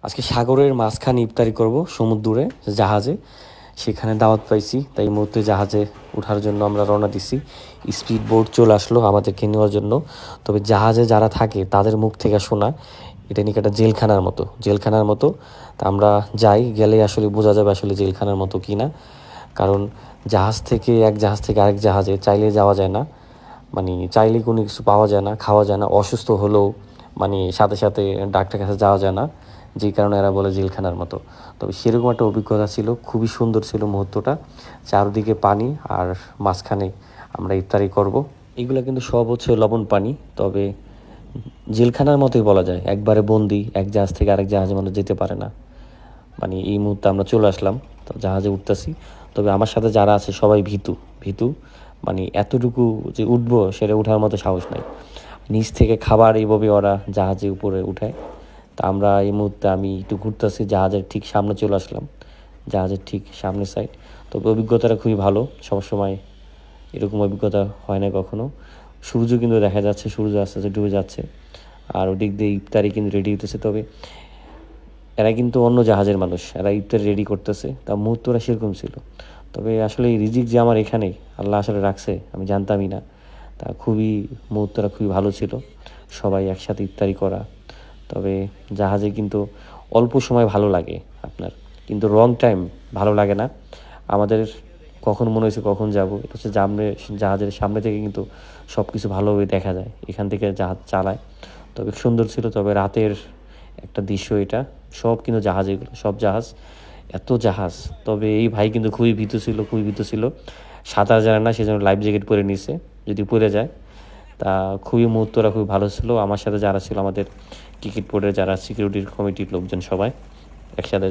আজকে সাগরের মাঝখানে ইফতারি করব সমুদ্রে জাহাজে। সেখানে দাওয়াত পাইছি, তাই এই মুহূর্তে জাহাজে ওঠার জন্য আমরা রওনা দিছি। স্পিড বোট চলে আসলো আমাদেরকে নেওয়ার জন্য। তবে জাহাজে যারা থাকে তাদের মুখ থেকে শোনা এটা নাকি একটা জেলখানার মতো। তা আমরা যাই, গেলেই আসলে বোঝা যাবে আসলে জেলখানার মতো কি না। কারণ এক জাহাজ থেকে আরেক জাহাজে চাইলে যাওয়া যায় না, মানে চাইলে কোনো কিছু পাওয়া যায় না, খাওয়া যায় না। অসুস্থ হলেও মানে সাথে সাথে ডাক্তার কাছে যাওয়া যায় না, যেই কারণে এরা বলে জেলখানার মতো। তবে সেরকম একটা অভিজ্ঞতা ছিল, খুবই সুন্দর ছিল মুহূর্তটা। চারদিকে পানি আর মাঝখানে আমরা ইফতারি করব। এগুলো কিন্তু সব হচ্ছে লবণ পানি, তবে জেলখানার মতোই বলা যায়। একবারে বন্দি, এক জাহাজ থেকে আরেক জাহাজে মানুষ যেতে পারে না। মানে এই মুহূর্তে আমরা চলে আসলাম, তো জাহাজে উঠতেছি। তবে আমার সাথে যারা আছে সবাই ভীতু, মানে এতটুকু যে উঠবো সেটা উঠার মতো সাহস নাই। নিচ থেকে খাবার এইভাবে ওরা জাহাজে উপরে উঠায়। তা আমরা এই মুহূর্তে আমি একটু ঘুরতেছি, জাহাজের ঠিক সামনে চলে আসলাম, জাহাজের ঠিক সামনে সাইড। তবে অভিজ্ঞতাটা খুবই ভালো, সবসময় এরকম অভিজ্ঞতা হয় না কখনো। সূর্য কিন্তু দেখা যাচ্ছে, সূর্য আস্তে আস্তে ডুবে যাচ্ছে, আর ওদিক দিয়ে ইফতারি কিন্তু রেডি হতেছে। তবে এরা কিন্তু অন্য জাহাজের মানুষ, এরা ইফতারি রেডি করতেছে, তা মুহূর্তটা সেরকম ছিল। তবে আসলে এই রিজিক যে আমার এখানেই আল্লাহ আসলে রাখছে আমি জানতামই না। তা মুহূর্তটা খুবই ভালো ছিল, সবাই একসাথে ইফতারি করা। তবে জাহাজে কিন্তু অল্প সময় ভালো লাগে আপনার, কিন্তু রং টাইম ভালো লাগে না আমাদের। কখন মনে হয়েছে কখন যাব, এটা হচ্ছে জাহাজের সামনে থেকে কিন্তু সব কিছু ভালোভাবে দেখা যায়, এখান থেকে জাহাজ চালায়। তবে সুন্দর ছিল। তবে রাতের একটা দৃশ্য এটা। সব কিন্তু জাহাজ, এগুলো সব জাহাজ, এত জাহাজ। তবে এই ভাই কিন্তু খুবই ভীতু ছিল। সাঁতার জানে না, সেজন্য লাইফ জ্যাকেট পরে নিছে যদি পড়ে যায়। তা মুহূর্তটা খুবই ভালো ছিল। আমার সাথে যারা ছিল, আমাদের ক্রিকেট বোর্ডের যারা সিকিউরিটির কমিটির লোকজন, সবাই একসাথে